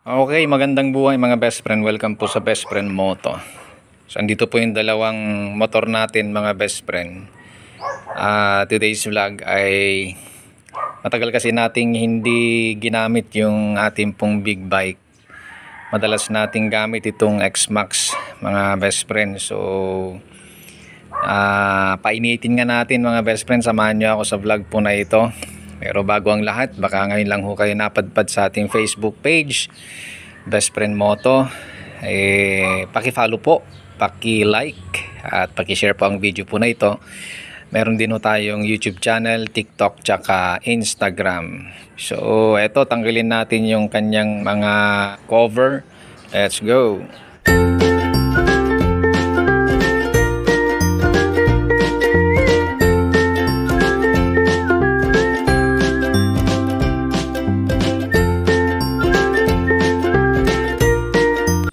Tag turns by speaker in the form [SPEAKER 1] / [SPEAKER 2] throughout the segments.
[SPEAKER 1] Okay, magandang buhay mga best friend. Welcome po sa Best Friend Moto. So, andito po yung dalawang motor natin mga best friend. Today's vlog ay matagal kasi nating hindi ginamit yung ating pong big bike. Madalas nating gamit itong X-Max mga best friend. So, painitin nga natin mga best friend. Samahan nyo ako sa vlog po na ito. Pero bago ang lahat, baka ngayon lang ho kayo napadpad sa ating Facebook page, Best Friend Moto. Paki-follow po, paki-like at paki-share po ang video po na ito. Meron din ho tayong YouTube channel, TikTok, tsaka Instagram. So, eto, tanggalin natin yung kanyang mga cover. Let's go!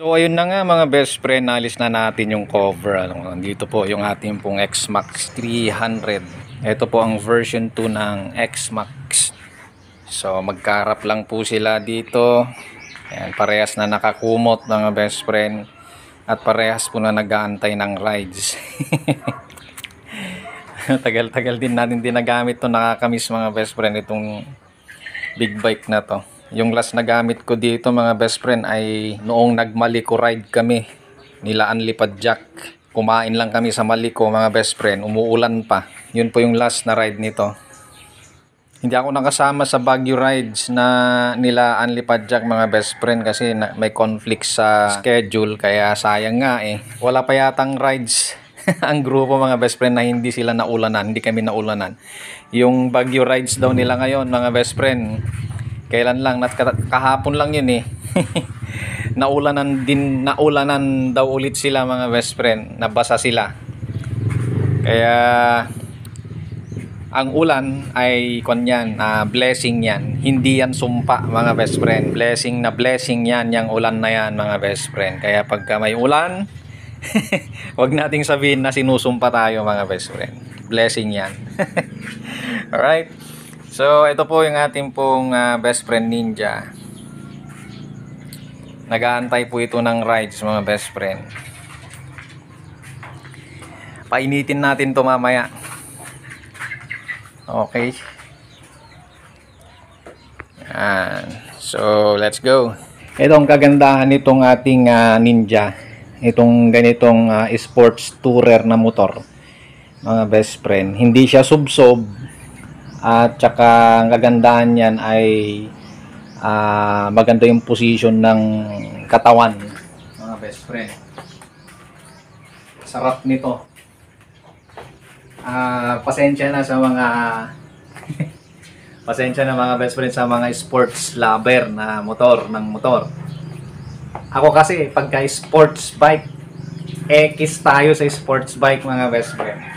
[SPEAKER 1] So ayun na nga mga best friend, nalis na natin yung cover. Dito po yung ating pong X-Max 300. Ito po ang version 2 ng X-Max. So magkarap lang po sila dito. Ayan, parehas na nakakumot mga best friend. At parehas po na nag-aantay ng rides. Tagal-tagal din natin dinagamit to, nakakamiss mga best friend itong big bike na to. Yung last na gamit ko dito mga best friend ay noong nagmaliko ride kami nila Anlipad Jack. Kumain lang kami sa Maliko mga best friend, umuulan pa. Yun po yung last na ride nito. Hindi ako nakasama sa Baguio rides na nila Anlipad Jack mga best friend kasi may conflict sa schedule, kaya sayang nga eh. Wala pa yatang rides ang grupo mga best friend na hindi sila naulanan, hindi kami naulanan. Yung Baguio rides daw nila ngayon mga best friend, kailan lang, kahapon lang yun eh. Naulanan daw ulit sila mga best friend, nabasa sila. Kaya ang ulan ay blessing yan, hindi yan sumpa mga best friend. Blessing na blessing yan, yung ulan na yan mga best friend. Kaya pagka may ulan, wag nating sabihin na sinusumpa tayo mga best friend. Blessing yan. Alright. So, ito po yung ating pong best friend Ninja. Nag-aantay po ito ng rides mga best friend. Painitin natin to mamaya. Okay. Yan. So, let's go. Ito ang kagandahan nitong ating Ninja. Itong ganitong sports tourer na motor. Mga best friend. Hindi siya subsob. At saka ang kagandahan niyan ay maganda yung position ng katawan mga best friend. Sarap nito. Pasensya na sa mga pasensya na mga best friend sa mga sports lover na motor. Ako kasi pagka sports bike, X tayo sa sports bike mga best friend.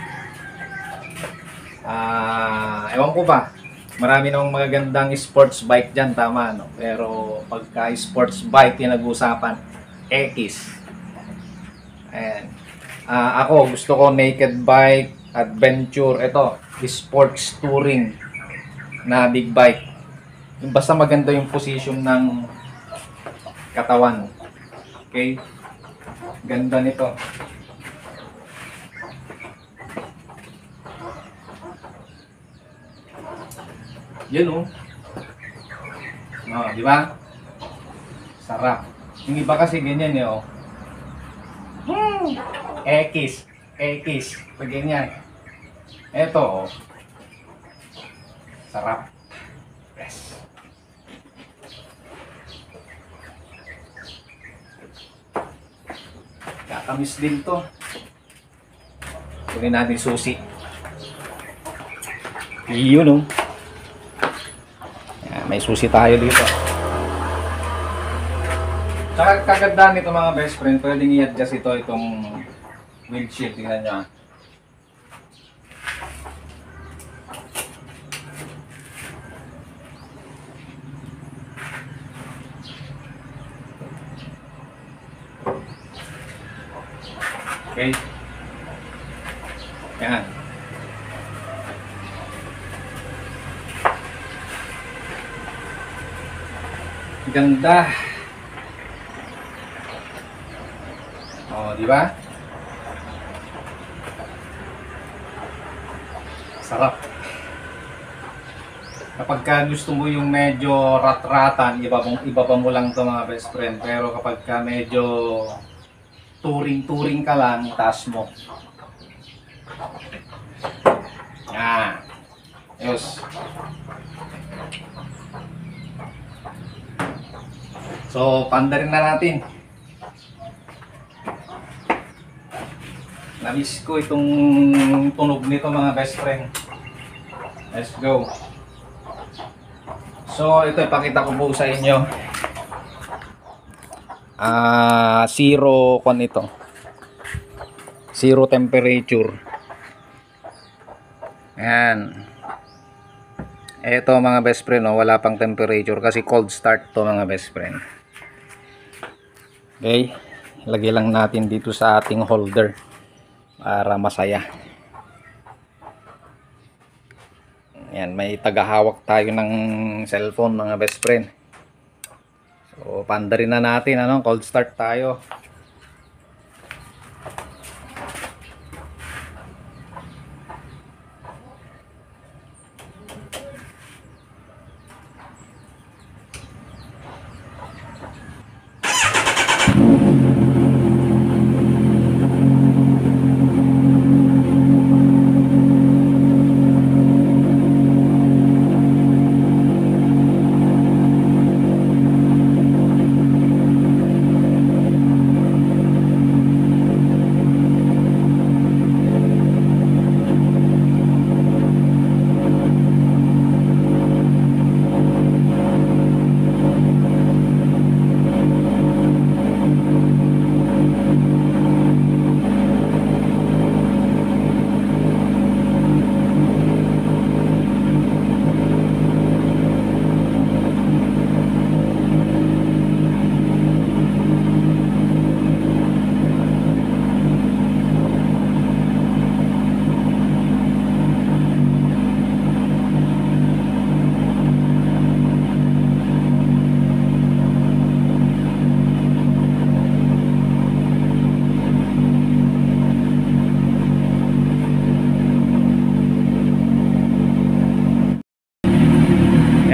[SPEAKER 1] Ewan ko ba, marami namang magagandang sports bike dyan, tama no? Pero pagka sports bike yung nag-uusapan, X. Ayan. Ako gusto ko naked bike, adventure, ito sports touring na big bike. Yung basta maganda yung position ng katawan. Okay, ganda nito. Yun oh. Di ba? Sarap. Yung iba kasi ganyan eh oh. X. Pag ganyan. Eto oh. Sarap. Yes. Kakamis din to. Kunin natin susi. Yun oh. May susi tayo dito. Saka kagandaan nito mga best friend, pwedeng i-adjust itong windshield. Tingnan nyo. Okay. Yan. Ganda. O, di ba? Sarap. Kapag ka gusto mo yung medyo rat-ratan, ibaba mo lang to mga best friend. Pero kapag ka medyo turing-turing ka lang, taas mo. Yan. Ayos. So, pandarin na natin. Namiss ko itong tunog nito mga best friend. Let's go. So, ito ipakita ko po sa inyo. Zero kon ito. Zero temperature. Ayan. Ito mga best friend, oh, wala pang temperature kasi cold start to mga best friend. Okay. Lagay lang natin dito sa ating holder para masaya. Yan, may tagahawak tayo ng cellphone mga best friend. So, pandarin na natin, ano, cold start tayo.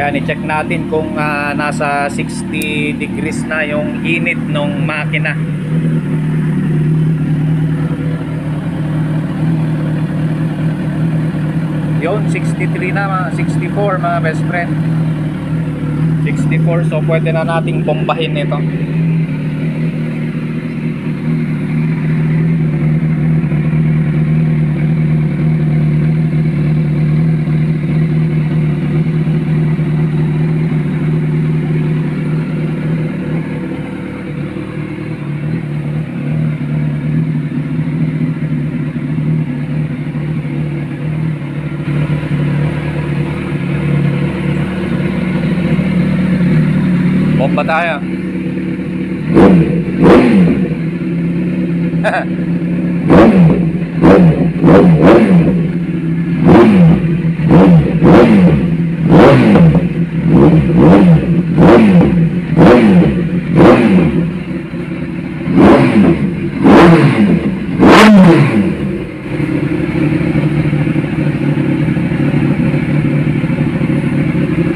[SPEAKER 1] Ayan, i-check natin kung nasa 60 degrees na yung init ng makina. Yun, 63 na, 64 mga best friend. 64, so pwede na nating bombahin ito. Bomba tayo.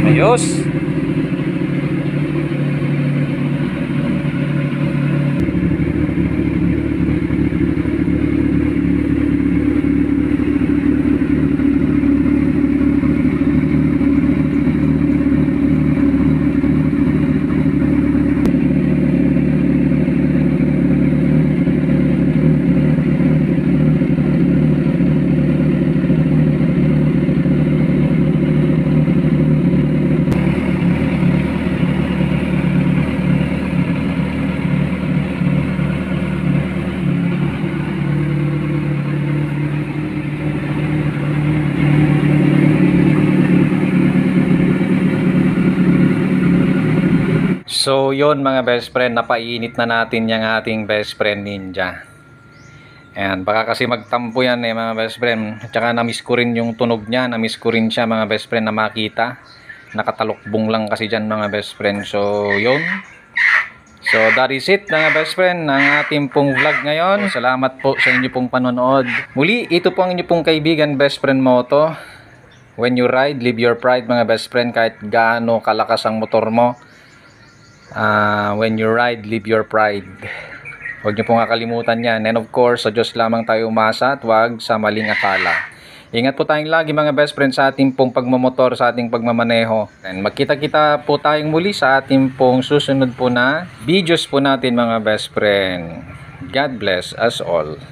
[SPEAKER 1] Ayos. So yon mga best friend, napainit na natin yung ating best friend Ninja. Ayan, baka kasi magtampo yan mga best friend. At saka namiss ko rin yung tunog niya, namiss ko rin siya mga best friend na makita. Nakatalukbong lang kasi dyan mga best friend. So yun. So that is it mga best friend ng ating pong vlog ngayon. Salamat po sa inyo pong panonood. Muli, ito po ang inyo pong kaibigan Best Friend Moto. When you ride, live your pride mga best friend. Kahit gaano kalakas ang motor mo, when you ride, live your pride. Huwag niyo pong kakalimutan yan. And of course, sa Diyos lamang tayo umasa at huwag sa maling akala. Ingat po tayong lagi mga best friend sa ating pong pagmamotor, sa ating pagmamaneho. And magkita-kita po tayong muli sa ating pong susunod po na videos po natin mga best friend. God bless us all.